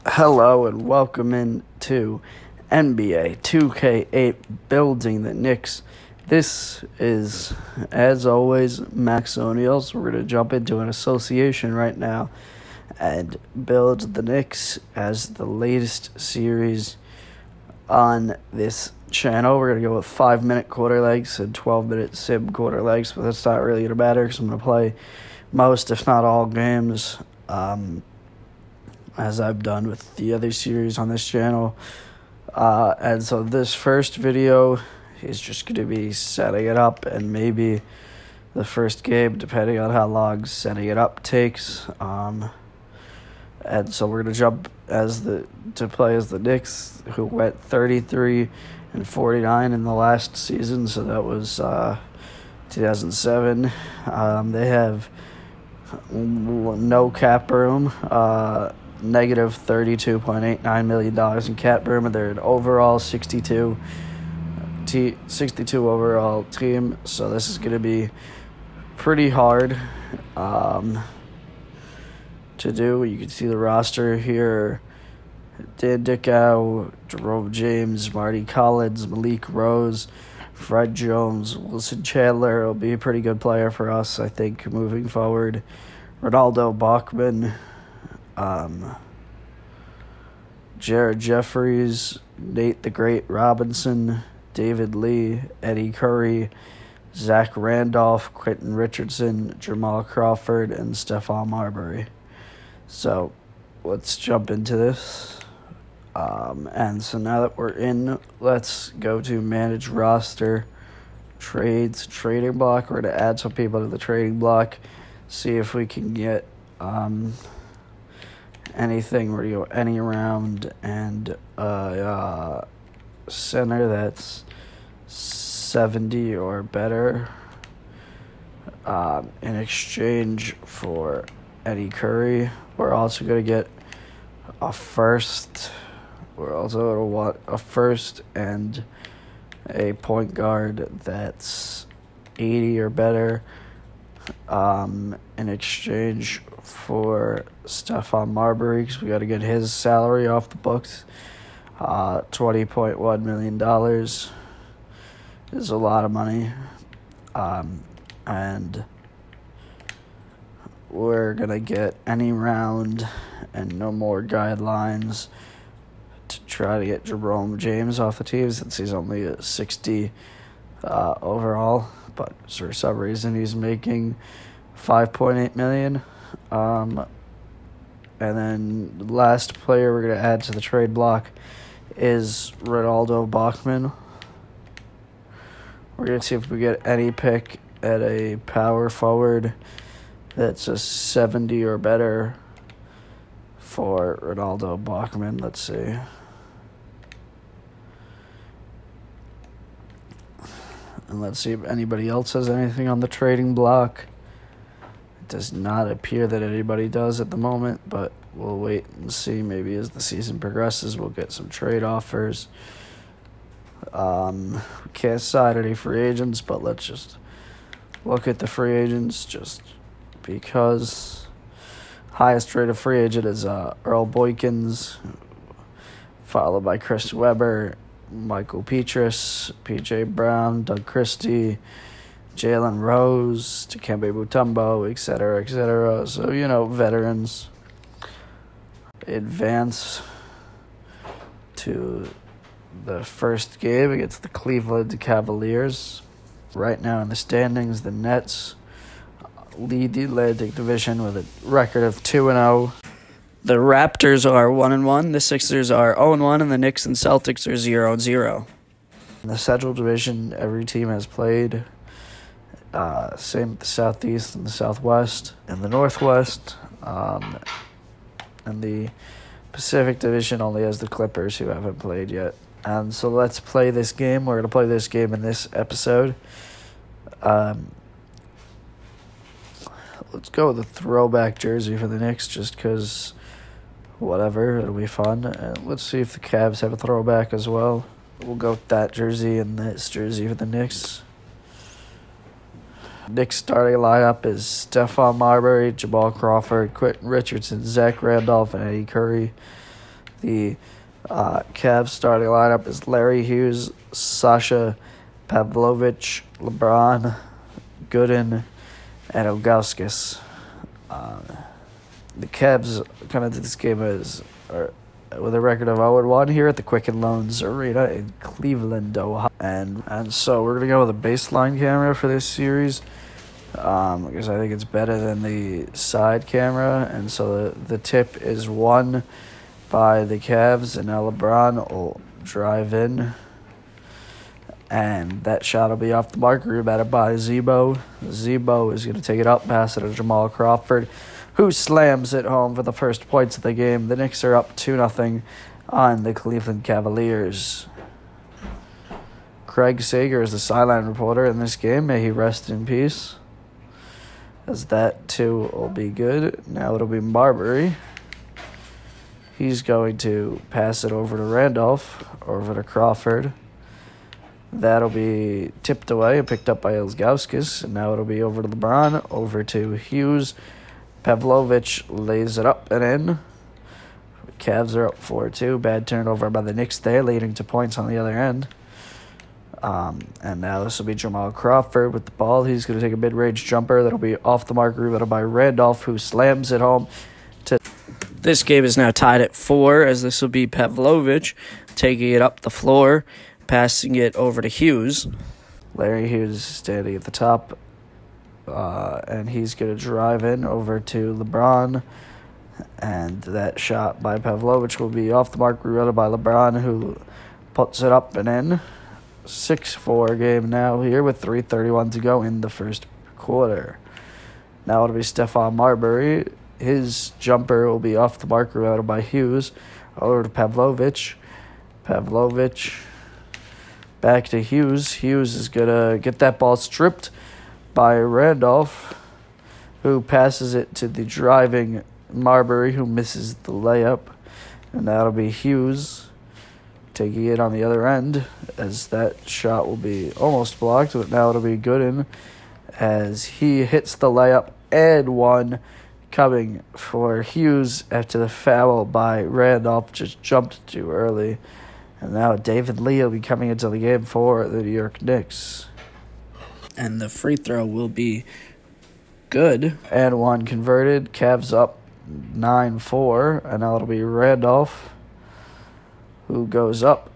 Hello and welcome into NBA 2K8 Building the Knicks. This is, as always, Max O'Neal, so we're going to jump into an association right now and build the Knicks as the latest series on this channel. We're going to go with 5-minute quarter legs and 12-minute sim quarter legs, but that's not really going to matter because I'm going to play most, if not all, games as I've done with the other series on this channel. And so this first video is just going to be setting it up, and maybe the first game, depending on how long setting it up takes. And so we're going to jump to play as the Knicks, who went 33-49 in the last season, so that was 2007. They have no cap room, negative $32.89 million in cap room, and they're an overall 62 overall team, so this is going to be pretty hard to do. You can see the roster here: Dan Dickow, Jerome James, Marty Collins, Malik Rose, Fred Jones, Wilson Chandler will be a pretty good player for us, I think, moving forward. Ronaldo Bachman, Jared Jeffries, Nate the Great Robinson, David Lee, Eddie Curry, Zach Randolph, Quentin Richardson, Jamal Crawford, and Stephon Marbury. So let's jump into this. And so now that we're in, let's go to manage roster, trades, trading block. We're going to add some people to the trading block, see if we can get anything. We're going to go any round and center that's 70 or better in exchange for Eddie Curry. We're also going to get a first. We're also going to want a first and a point guard that's 80 or better in exchange for Stephon Marbury, because we got to get his salary off the books. $20.1 million is a lot of money. And we're going to get any round and no more guidelines to try to get Jerome James off the team, since he's only a 60 overall, but for some reason he's making $5.8 million. And then the last player we're going to add to the trade block is Ronaldo Bachman. We're going to see if we get any pick at a power forward that's a 70 or better for Ronaldo Bachman. Let's see. And let's see if anybody else has anything on the trading block. It does not appear that anybody does at the moment, but we'll wait and see. Maybe as the season progresses, we'll get some trade offers. We can't sign any free agents, but let's just look at the free agents just because. Highest rated free agent is Earl Boykins, followed by Chris Webber, Michael Petrus, P.J. Brown, Doug Christie, Jalen Rose, Dikembe Mutombo, etc., etc. So, veterans advance to the first game against the Cleveland Cavaliers. Right now in the standings, the Nets lead the Atlantic Division with a record of 2-0. The Raptors are 1-1, the Sixers are 0-1, and the Knicks and Celtics are 0-0. In the Central Division, every team has played. Same with the Southeast and the Southwest and the Northwest. And the Pacific Division only has the Clippers, who haven't played yet. And so let's play this game. We're going to play this game in this episode. Let's go with a throwback jersey for the Knicks, just because, whatever, it'll be fun. And let's see if the Cavs have a throwback as well. We'll go with that jersey and this jersey for the Knicks. Knicks starting lineup is Stephon Marbury, Jamal Crawford, Quentin Richardson, Zach Randolph, and Eddie Curry. The Cavs starting lineup is Larry Hughes, Sasha Pavlovich, LeBron, Gooden, and Ilgauskas. The Cavs come into this game with a record of 0-1 here at the Quicken Loans Arena in Cleveland, Ohio. And so we're going to go with a baseline camera for this series because I think it's better than the side camera. And so the tip is won by the Cavs, and now LeBron will drive in. And that shot will be off the mark, rebounded by Zebo. Zebo is going to take it up, pass it to Jamal Crawford, who slams it home for the first points of the game. The Knicks are up 2-0 on the Cleveland Cavaliers. Craig Sager is the sideline reporter in this game. May he rest in peace, as that too will be good. Now it'll be Marbury. He's going to pass it over to Randolph, over to Crawford. That'll be tipped away and picked up by Ilgauskas. And now it'll be over to LeBron, over to Hughes. Pavlovich lays it up and in. Cavs are up 4-2. Bad turnover by the Knicks there, leading to points on the other end. And now this will be Jamal Crawford with the ball. He's going to take a mid-range jumper. That'll be off the mark, rebounded by Randolph, who slams it home. This game is now tied at 4, as this will be Pavlovich taking it up the floor, passing it over to Hughes. Larry Hughes standing at the top, and he's going to drive in over to LeBron. And that shot by Pavlovich will be off the mark, rebounded by LeBron, who puts it up and in. 6-4 game now here with 3:31 to go in the first quarter. Now it'll be Stephon Marbury. His jumper will be off the mark, rebounded by Hughes. Over to Pavlovich. Pavlovich back to Hughes. Hughes is going to get that ball stripped by Randolph, who passes it to the driving Marbury, who misses the layup. And that'll be Hughes taking it on the other end, as that shot will be almost blocked. But now it'll be Gooden, as he hits the layup and one, coming for Hughes after the foul by Randolph just jumped too early. And now David Lee will be coming into the game for the New York Knicks. And the free throw will be good. And one converted. Cavs up 9-4. And now it'll be Randolph, who goes up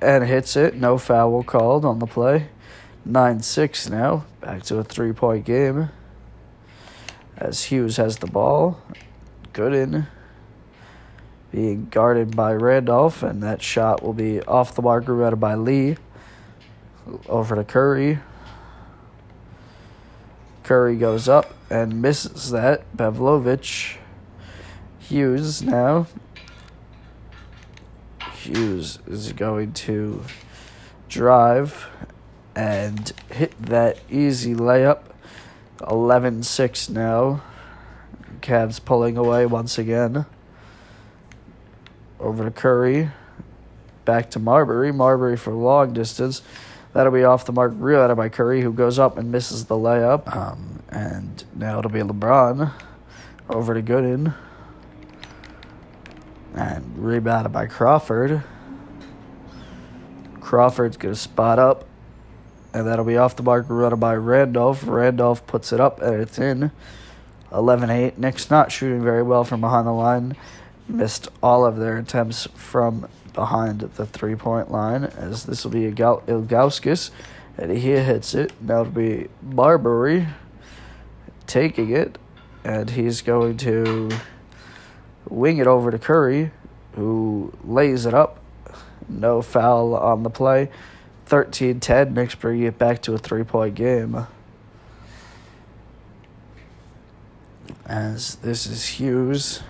and hits it. No foul called on the play. 9-6 now. Back to a 3-point game, as Hughes has the ball. Gooden being guarded by Randolph, and that shot will be off the mark, rebounded by Lee. Over to Curry. Curry goes up and misses that. Pavlovich. Hughes now. Hughes is going to drive and hit that easy layup. 11-6 now. Cavs pulling away once again. Over to Curry. Back to Marbury. Marbury for long distance. That'll be off the mark, rebounded by Curry, who goes up and misses the layup. And now it'll be LeBron. Over to Gooden. And rebounded by Crawford. Crawford's going to spot up. And that'll be off the mark, rebounded by Randolph. Randolph puts it up, and it's in. 11-8. Knicks not shooting very well from behind the line. Missed all of their attempts from behind the three-point line, as this will be Ilgauskas, and he hits it. Now it'll be Marbury taking it, and he's going to wing it over to Curry, who lays it up. No foul on the play. 13-10, Knicks bring it back to a 3-point game. As this is Hughes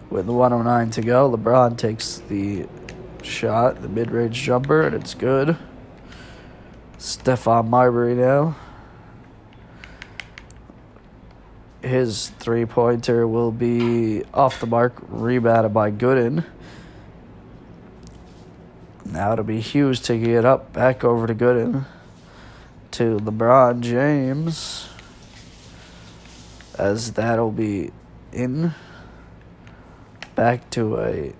with 1:09 to go. LeBron takes the shot, the mid-range jumper, and it's good. Stephon Marbury now. His three-pointer will be off the mark, rebounded by Gooden. Now it'll be Hughes taking it up, back over to Gooden, to LeBron James, as that'll be in. Back to a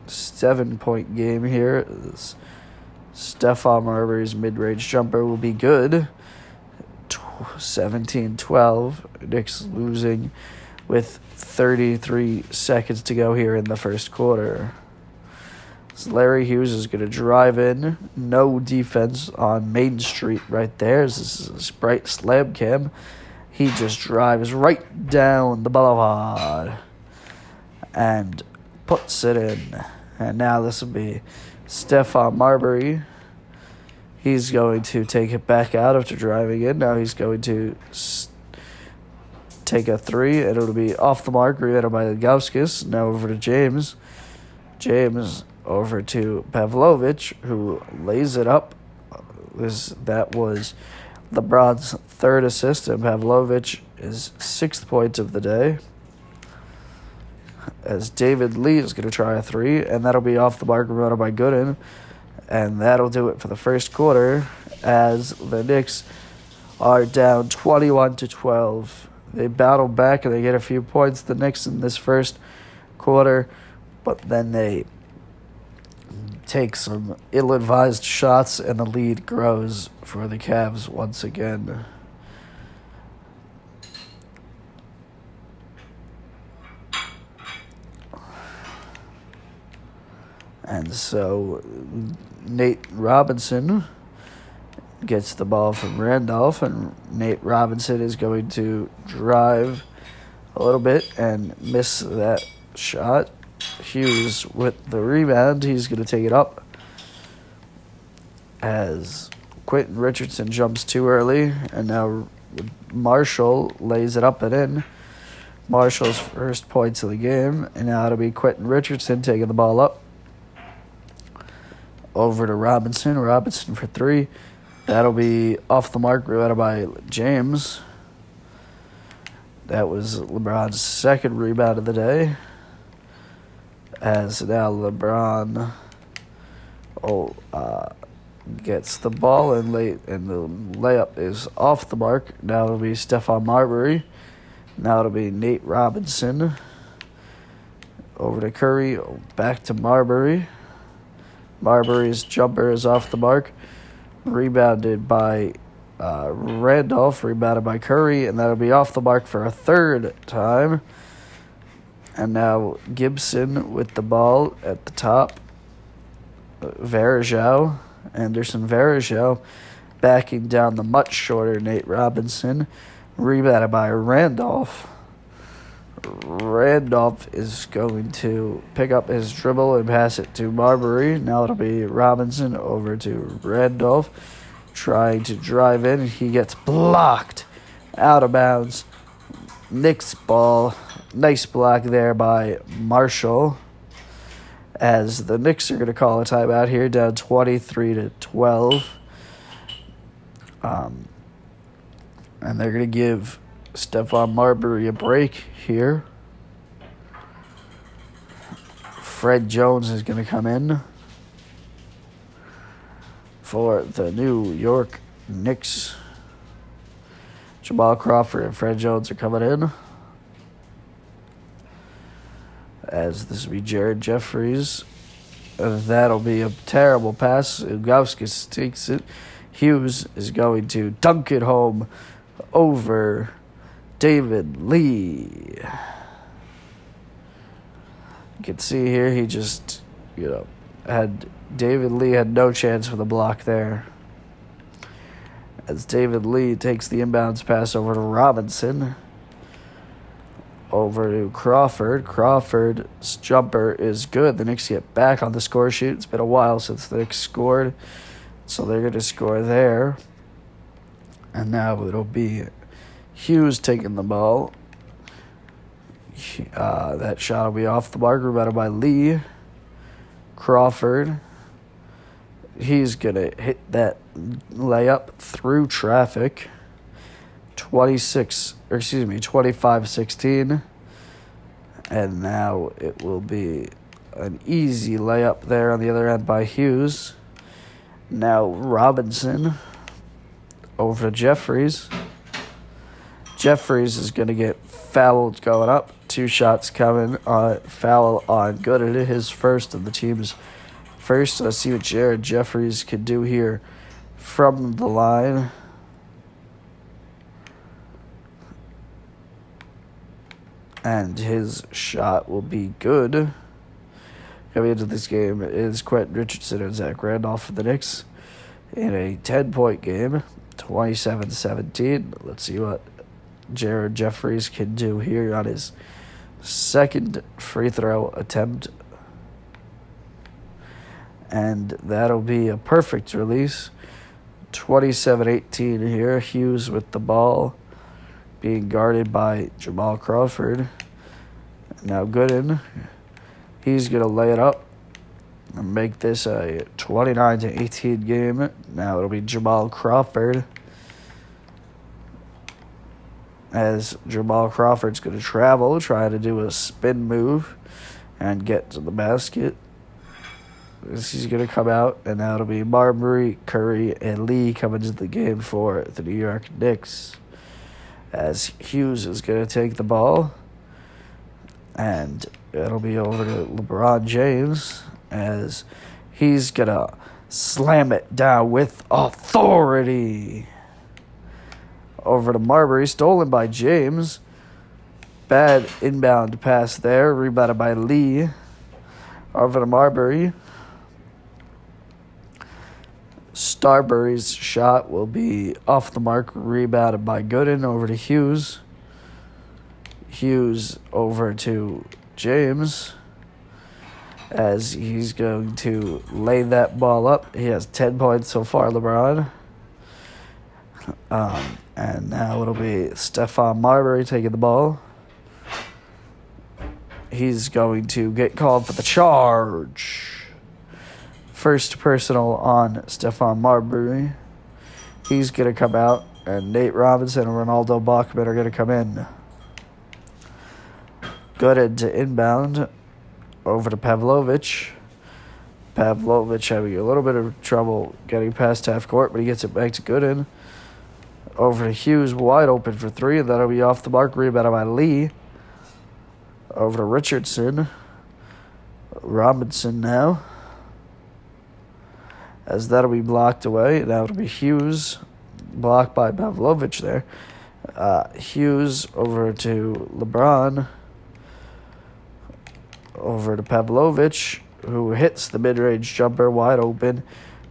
7-point game here. Stephon Marbury's mid-range jumper will be good. 17-12. Knicks losing with 33 seconds to go here in the first quarter. So Larry Hughes is going to drive in. No defense on Main Street right there. This is a Sprite slam cam. He just drives right down the boulevard and puts it in. And now this will be Stephon Marbury. He's going to take it back out after driving in. Now he's going to take a three, and it'll be off the mark, rebounded by Gauskas. Now over to James. James over to Pavlovich, who lays it up. That was LeBron's third assist, and Pavlovich is 6th point of the day. As David Lee is going to try a three, and that'll be off the mark, rebounded by Gooden. And that'll do it for the first quarter, as the Knicks are down 21-12. They battle back and they get a few points, the Knicks, in this first quarter, but then they take some ill-advised shots and the lead grows for the Cavs once again. And so Nate Robinson gets the ball from Randolph, and Nate Robinson is going to drive a little bit and miss that shot. Hughes with the rebound. He's going to take it up as Quentin Richardson jumps too early, and now Marshall lays it up and in. Marshall's first points of the game, and now it'll be Quentin Richardson taking the ball up. Over to Robinson. Robinson for three. That'll be off the mark, rebounded by James. That was LeBron's second rebound of the day. As now LeBron gets the ball and the layup is off the mark. Now it'll be Stephon Marbury. Now it'll be Nate Robinson. Over to Curry. Back to Marbury. Marbury's jumper is off the mark. Rebounded by Randolph. Rebounded by Curry. And that'll be off the mark for a third time. And now Gibson with the ball at the top. Anderson Varejao backing down the much shorter Nate Robinson. Rebounded by Randolph. Randolph is going to pick up his dribble and pass it to Marbury. Now it'll be Robinson over to Randolph, trying to drive in. He gets blocked out of bounds. Knicks ball. Nice block there by Marshall. As the Knicks are going to call a timeout here, down 23-12. And they're going to give Stephon Marbury a break here. Fred Jones is going to come in for the New York Knicks. Jamal Crawford and Fred Jones are coming in. As this will be Jared Jeffries. That'll be a terrible pass. Gauskas takes it. Hughes is going to dunk it home over David Lee. You can see here he just, had David Lee had no chance for the block there. As David Lee takes the inbounds pass over to Robinson. Over to Crawford. Crawford's jumper is good. The Knicks get back on the score sheet. It's been a while since the Knicks scored, so they're going to score there. And now it'll be Hughes taking the ball. That shot will be off the mark, rebounded by Lee. Crawford. He's going to hit that layup through traffic. 25-16. And now it will be an easy layup there on the other end by Hughes. Now Robinson over to Jeffries. Jeffries is going to get fouled going up. 2 shots coming. Foul on Gooden, his first of the team's first. Let's see what Jared Jeffries can do here from the line. And his shot will be good. Coming into this game is Quentin Richardson and Zach Randolph for the Knicks in a 10-point game, 27-17. Let's see what Jared Jeffries can do here on his second free throw attempt. And that'll be a perfect release. 27-18 here. Hughes with the ball, being guarded by Jamal Crawford. Now Gooden, he's going to lay it up and make this a 29-18 game. Now it'll be Jamal Crawford, as Jamal Crawford's going to travel, try to do a spin move and get to the basket. He's going to come out, and now it'll be Marbury, Curry, and Lee coming to the game for the New York Knicks, as Hughes is going to take the ball, and it'll be over to LeBron James, as he's going to slam it down with authority. Over to Marbury, stolen by James. Bad inbound pass there, rebounded by Lee. Over to Marbury. Starbury's shot will be off the mark, rebounded by Gooden. Over to Hughes. Hughes over to James, as he's going to lay that ball up. He has 10 points so far, LeBron. And now it'll be Stephon Marbury taking the ball. He's going to get called for the charge. First personal on Stephon Marbury. He's going to come out, and Nate Robinson and Ronaldo Bachman are going to come in. Gooden to inbound. Over to Pavlovic. Pavlovic having a little bit of trouble getting past half court, but he gets it back to Gooden. Over to Hughes, wide open for 3, and that'll be off the mark, rebounded by Lee. Over to Richardson. Robinson now, as that'll be blocked away. Now it'll be Hughes, blocked by Pavlovic there. Hughes over to LeBron. Over to Pavlovic, who hits the mid-range jumper wide open.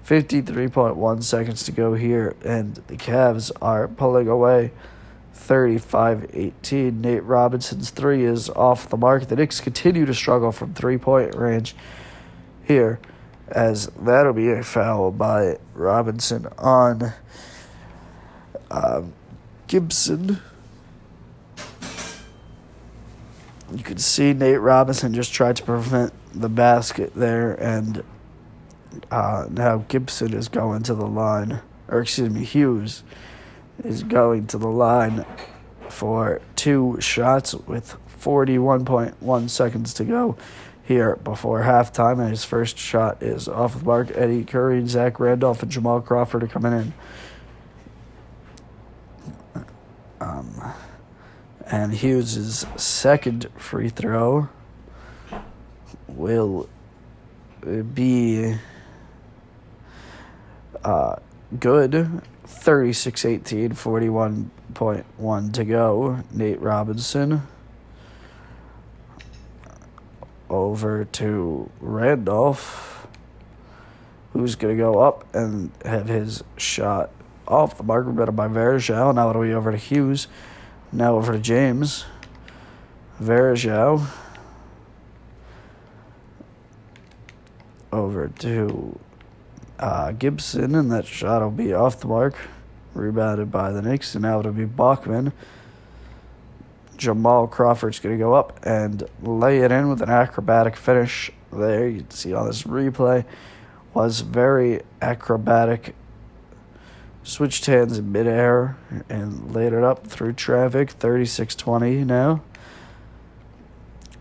53.1 seconds to go here, and the Cavs are pulling away 35-18. Nate Robinson's 3 is off the mark. The Knicks continue to struggle from 3-point range here, as that'll be a foul by Robinson on Gibson. You can see Nate Robinson just tried to prevent the basket there, and now Gibson is going to the line, Hughes is going to the line for 2 shots with 41.1 seconds to go here before halftime, and his first shot is off the mark. Eddie Curry, Zach Randolph, and Jamal Crawford are coming in. And Hughes' second free throw will be good. 36-18, 41.1 to go. Nate Robinson over to Randolph, who's going to go up and have his shot off the mark, better by Verjao. Now it'll be over to Hughes. Now over to James. Verjao. Over to Gibson, and that shot will be off the mark. Rebounded by the Knicks, and now it'll be Bachman. Jamal Crawford's going to go up and lay it in with an acrobatic finish there. You can see on this replay was very acrobatic. Switched hands in midair and laid it up through traffic. 36-20 now.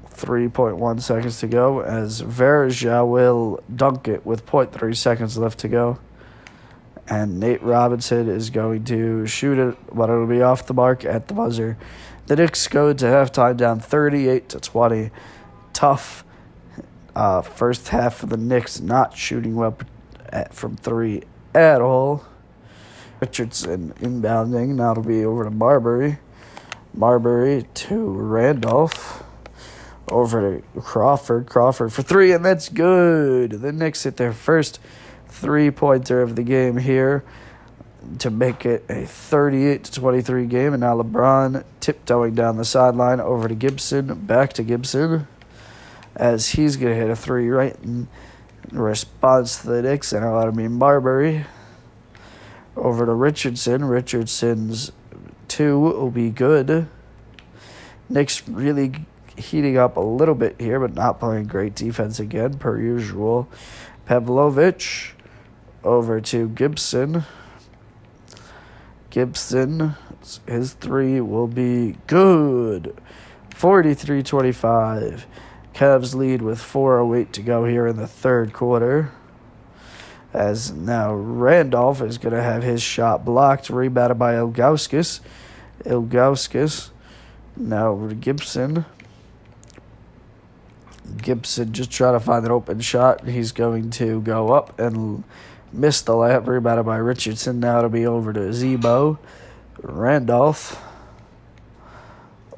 3.1 seconds to go, as Verja will dunk it with 0.3 seconds left to go. And Nate Robinson is going to shoot it, but it'll be off the mark at the buzzer. The Knicks go to halftime down 38-20. Tough first half for the Knicks, not shooting well from three at all. Richardson inbounding. Now it'll be over to Marbury. Marbury to Randolph. Over to Crawford. Crawford for three, and that's good. The Knicks hit their first three-pointer of the game here to make it a 38-23 game. And now LeBron tiptoeing down the sideline over to Gibson. Back to Gibson as he's going to hit a three right in response to the Knicks. And it'll be Marbury over to Richardson. Richardson's two will be good. Knicks really heating up a little bit here, but not playing great defense again, per usual. Pavlovich over to Gibson. Gibson, his three will be good. 43-25. Cavs lead with 4:08 to go here in the third quarter. As now Randolph is going to have his shot blocked, rebounded by Ilgauskas. Ilgauskas now over to Gibson. Gibson just trying to find an open shot. He's going to go up and miss the layup, rebounded by Richardson. Now it'll be over to Zebo. Randolph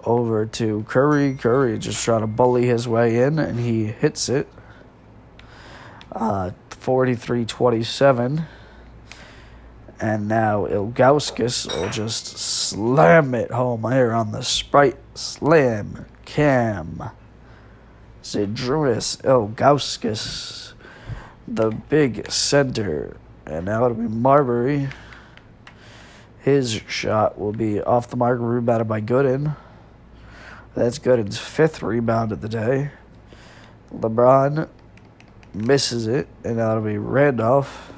over to Curry. Curry just trying to bully his way in, and he hits it. 43-27. And now Ilgauskas will just slam it home here on the Sprite Slam Cam. Zydrunas Ilgauskas, the big center. And now it'll be Marbury. His shot will be off the mark, rebounded by Gooden. That's Gooden's fifth rebound of the day. LeBron misses it, and now it'll be Randolph.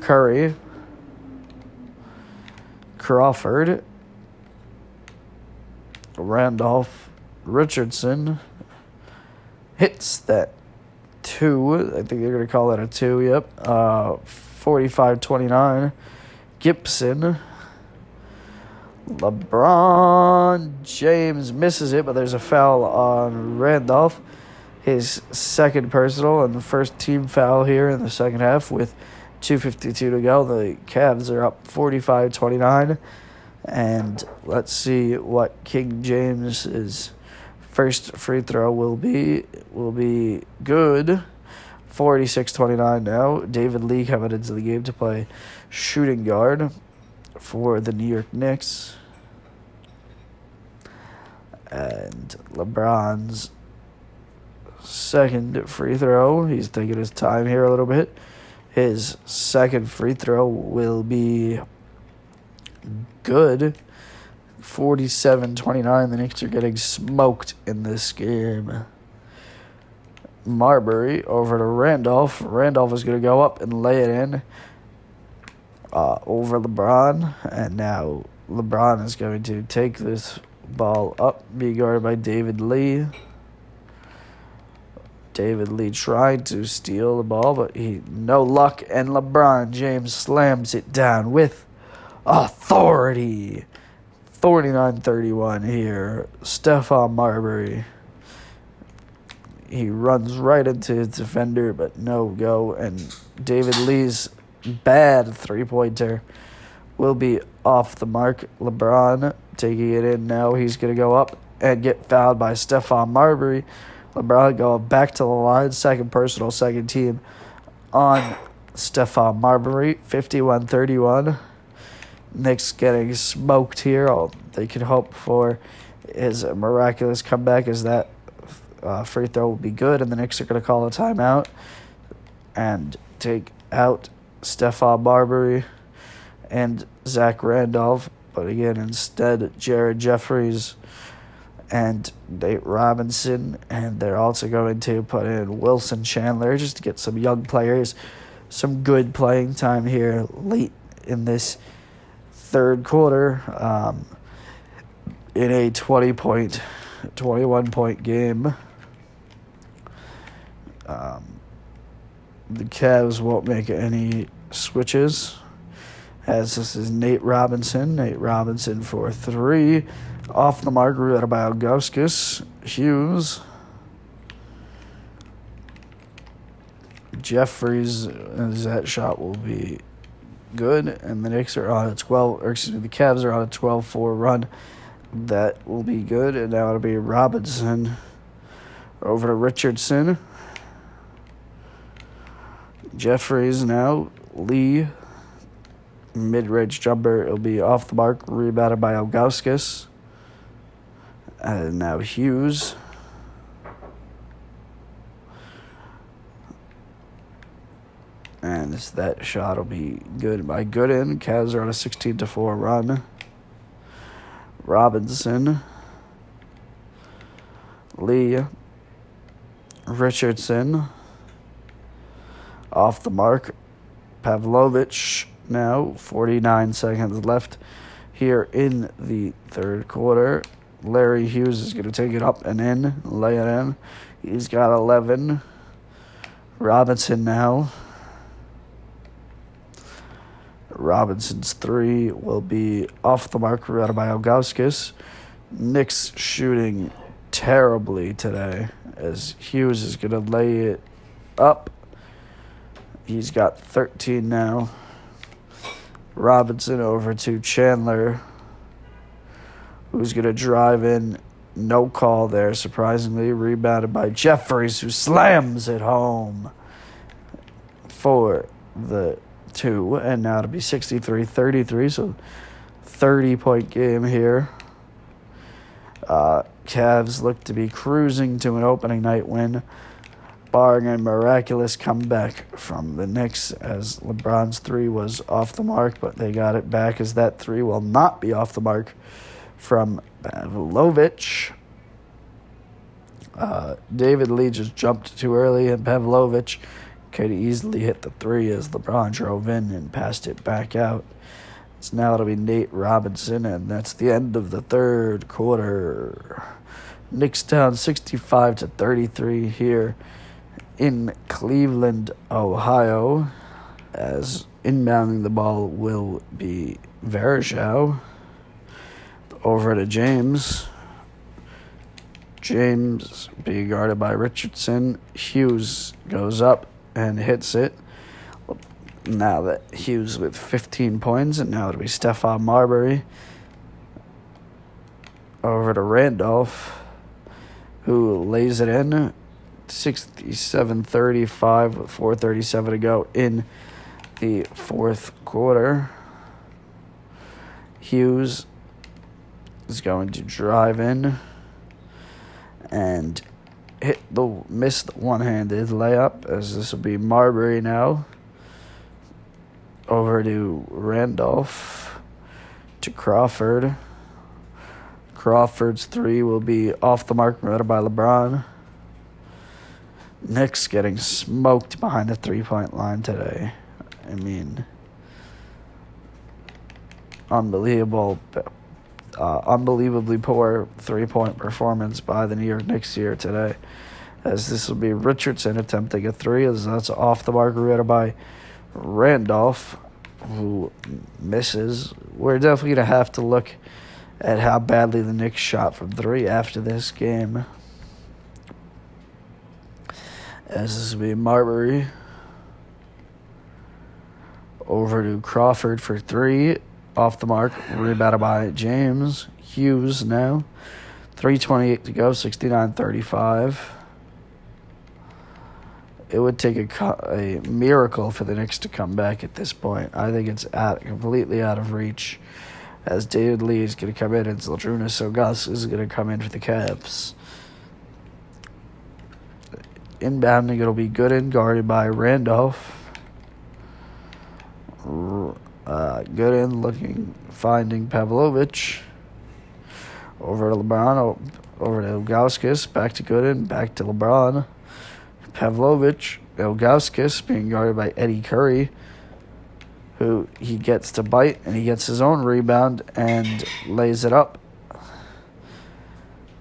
Curry. Crawford. Randolph. Richardson hits that two. I think they're going to call that a two, yep. 45-29. Gibson. LeBron James misses it, but there's a foul on Randolph. His second personal and the first team foul here in the second half with 2:52 to go. The Cavs are up 45-29. And let's see what King James's first free throw will be. Will be good. 46-29 now. David Lee coming into the game to play shooting guard for the New York Knicks. And LeBron's second free throw. He's taking his time here a little bit. His second free throw will be good. 47-29. The Knicks are getting smoked in this game. Marbury over to Randolph. Randolph is going to go up and lay it in over LeBron. And now LeBron is going to take this ball up, be guarded by David Lee. David Lee tried to steal the ball, but no luck, and LeBron James slams it down with authority. 49-31 here. Stephon Marbury. He runs right into his defender, but no go, and David Lee's bad three-pointer will be off the mark. LeBron taking it in now. He's going to go up and get fouled by Stephon Marbury. LeBron going back to the line. Second personal, second team on Stephon Marbury. 51-31. Knicks getting smoked here. All they can hope for is a miraculous comeback as that free throw will be good, and the Knicks are going to call a timeout and take out Stephon Marbury and Zach Randolph. But again, instead, Jared Jeffries and Nate Robinson, and they're also going to put in Wilson Chandler just to get some young players some good playing time here late in this third quarter in a 21-point game. The Cavs won't make any switches. As this is Nate Robinson. Nate Robinson for 3. Off the mark, rebounded by Ilgauskas. Hughes. Jeffries, that shot will be good. And the Knicks are on a the Cavs are on a 12-4 run. That will be good. And now it'll be Robinson over to Richardson. Jeffries now. Lee. Mid-range jumper. It'll be off the mark. Rebounded by Ilgauskas. And now Hughes. And that shot will be good by Gooden. Cavs are on a 16-4 run. Robinson. Lee. Richardson. Off the mark. Pavlovich now. 49 seconds left here in the third quarter. Larry Hughes is going to take it up and in, lay it in. He's got 11. Robinson now. Robinson's 3 will be off the mark, right by Ilgauskas. Knicks shooting terribly today as Hughes is going to lay it up. He's got 13 now. Robinson over to Chandler, who's going to drive in. No call there, surprisingly. Rebounded by Jeffries, who slams it home for the 2. And now it'll be 63-33, so 30-point game here. Cavs look to be cruising to an opening night win, barring a miraculous comeback from the Knicks, as LeBron's 3 was off the mark, but they got it back as that 3 will not be off the mark from Pavlovich. David Lee just jumped too early, and Pavlovich could easily hit the 3 as LeBron drove in and passed it back out. So now it'll be Nate Robinson, and that's the end of the third quarter. Knicks down 65-33 here in Cleveland, Ohio, as inbounding the ball will be Varejao. Over to James. James being guarded by Richardson. Hughes goes up and hits it. Now that Hughes with 15 points, and now it'll be Stephon Marbury. Over to Randolph, who lays it in. 67-35 with 4:37 to go in the fourth quarter. Hughes is going to drive in and miss the one-handed layup, as this will be Marbury now. Over to Randolph, to Crawford. Crawford's 3 will be off the mark, right by LeBron. Knicks getting smoked behind the three-point line today. I mean, unbelievably poor three-point performance by the New York Knicks here today, as this will be Richardson attempting a 3, as that's off the mark, right by Randolph, who misses. We're definitely going to have to look at how badly the Knicks shot from 3 after this game, as this will be Marbury. Over to Crawford for 3. Off the mark. Rebounded by James. Hughes now. 3:28 to go. 69-35. It would take a miracle for the Knicks to come back at this point. I think it's completely out of reach, as David Lee is going to come in and Zydrunas Ilgauskas is going to come in for the Cavs. Inbounding, it'll be Gooden, guarded by Randolph. Gooden finding Pavlovich. Over to LeBron, over to Ilgauskas, back to Gooden, back to LeBron. Pavlovich, Ilgauskas being guarded by Eddie Curry, who he gets to bite, and he gets his own rebound and lays it up.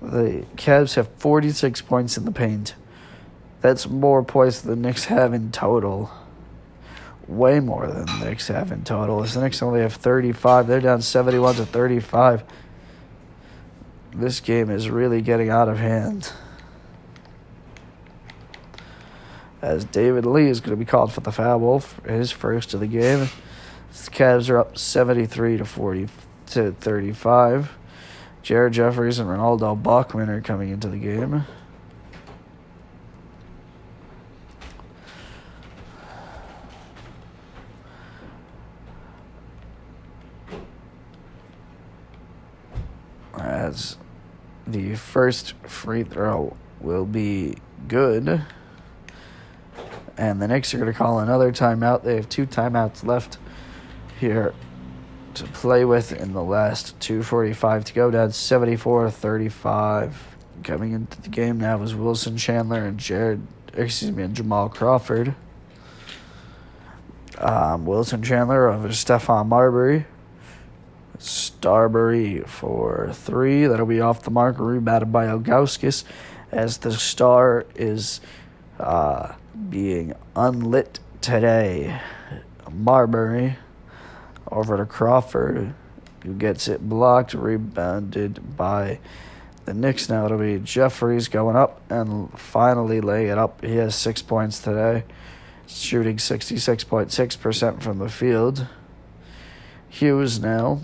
The Cavs have 46 points in the paint. That's more points than the Knicks have in total. way more than the Knicks have in total. The Knicks only have 35. They're down 71-35. This game is really getting out of hand, as David Lee is going to be called for the foul, his first of the game. The Cavs are up 73-35. Jared Jeffries and Ronaldo Bachman are coming into the game. As the first free throw will be good. And the Knicks are going to call another timeout. They have 2 timeouts left here to play with in the last 2:45 to go, down 74-35. Coming into the game now is Wilson Chandler and Jamal Crawford. Wilson Chandler over Stephon Marbury. Starbury for 3. That'll be off the mark. Rebounded by Ilgauskas as the Star is being unlit today. Marbury over to Crawford, who gets it blocked. Rebounded by the Knicks. Now it'll be Jeffries going up and finally laying it up. He has 6 points today, shooting 66.6% from the field. Hughes now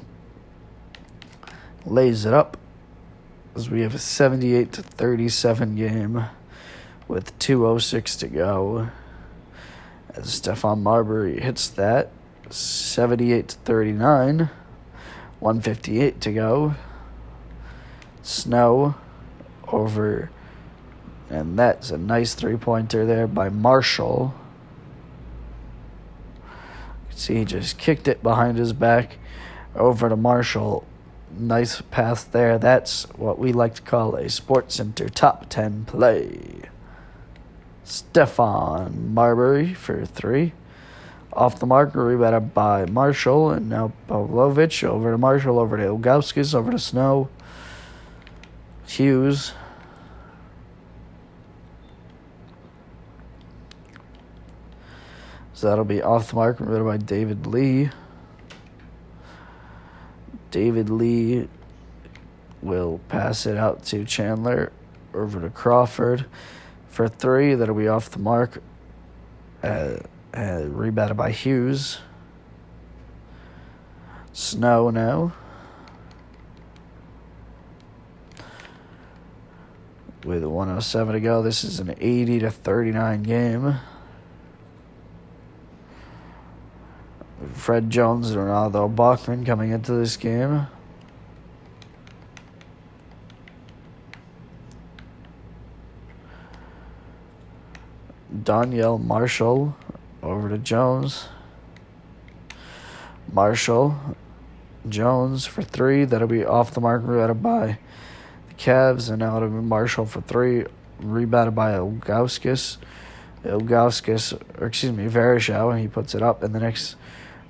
lays it up as we have a 78-37 game with 2:06 to go. As Stephon Marbury hits that, 78-39, 1:58 to go. Snow over, and that's a nice 3-pointer there by Marshall. You can see he just kicked it behind his back over to Marshall. Nice pass there. That's what we like to call a Sports Center top 10 play. Stephon Marbury for 3. Off the mark, rebounded by Marshall, and now Pavlovich over to Marshall, over to Ilgauskas, over to Snow. Hughes. So that'll be off the mark, rebounded by David Lee. David Lee will pass it out to Chandler, over to Crawford for 3. That'll be off the mark. Rebounded by Hughes. Snow now. With 1:07 to go, this is an 80-39 game. Fred Jones and Ronaldo Bachman coming into this game. Danielle Marshall over to Jones. Marshall, Jones for 3. That'll be off the mark, rebounded by the Cavs. And now it'll be Marshall for 3. Rebounded by Ilgauskas. Varejao. He puts it up. And the next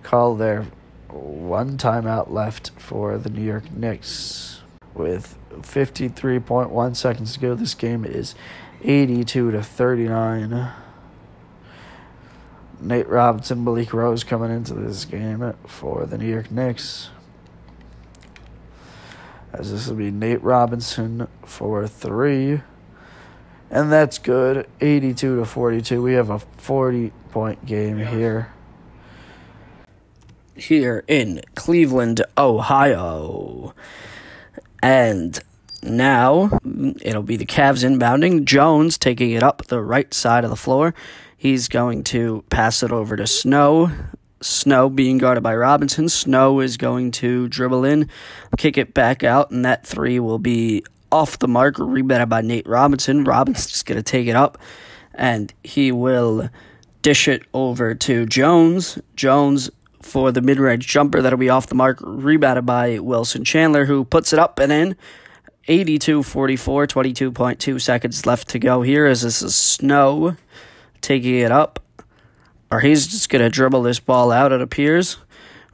call there. 1 timeout left for the New York Knicks. With 53.1 seconds to go, this game is 82-39. Nate Robinson, Malik Rose coming into this game for the New York Knicks. As this will be Nate Robinson for 3. And that's good. 82-42. We have a 40-point game here. Here in Cleveland, Ohio. And now it'll be the Cavs inbounding. Jones taking it up the right side of the floor. He's going to pass it over to Snow. Snow being guarded by Robinson. Snow is going to dribble in, kick it back out, and that 3 will be off the mark, rebounded by Nate Robinson. Robinson's going to take it up, and he will dish it over to Jones. Jones for the mid-range jumper. That'll be off the mark, rebounded by Wilson Chandler, who puts it up and in. 82-44, 22.2 seconds left to go here as this is Snow taking it up. Or he's just going to dribble this ball out, it appears,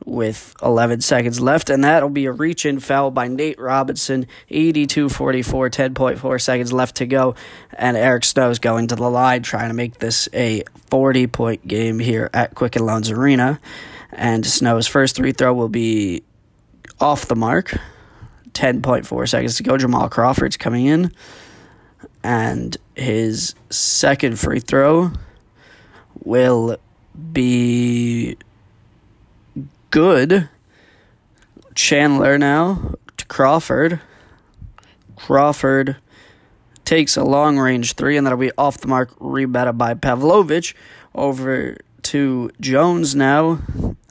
with 11 seconds left, and that'll be a reach-in foul by Nate Robinson, 82-44, 10.4 seconds left to go, and Eric Snow's going to the line, trying to make this a 40-point game here at Quicken Loans Arena, and Snow's first free throw will be off the mark, 10.4 seconds to go. Jamal Crawford's coming in, and his second free throw will be good. Chandler now to Crawford. Crawford takes a long-range three, and that'll be off the mark, rebounded by Pavlovich. Over to Jones now,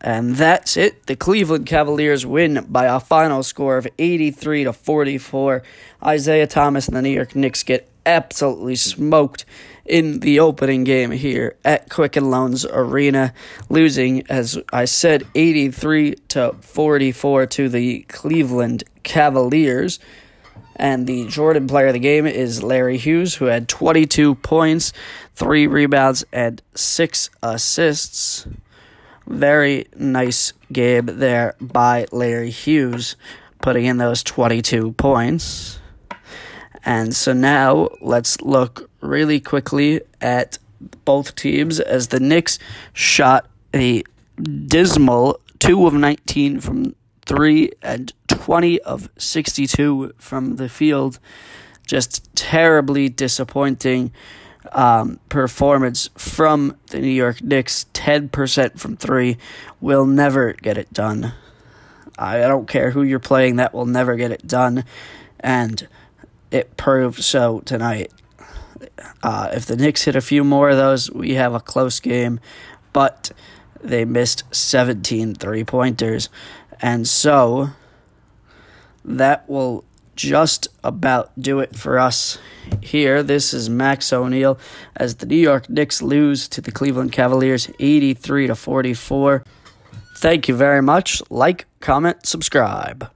and that's it. The Cleveland Cavaliers win by a final score of 83-44. Isaiah Thomas and the New York Knicks get absolutely smoked in the opening game here at Quicken Loans Arena, losing, as I said, 83-44 to the Cleveland Cavaliers. And the Jordan player of the game is Larry Hughes, who had 22 points, 3 rebounds, and 6 assists. Very nice game there by Larry Hughes, putting in those 22 points. And so now let's look really quickly at both teams, as the Knicks shot a dismal 2 of 19 from 3 and 20 of 62 from the field. Just terribly disappointing performance from the New York Knicks. 10% from 3 will never get it done. I don't care who you're playing, that will never get it done. And it proved so tonight. If the Knicks hit a few more of those, we have a close game. But they missed 17 three-pointers. And so that will just about do it for us here. This is Max O'Neill as the New York Knicks lose to the Cleveland Cavaliers 83-44. Thank you very much. Like, comment, subscribe.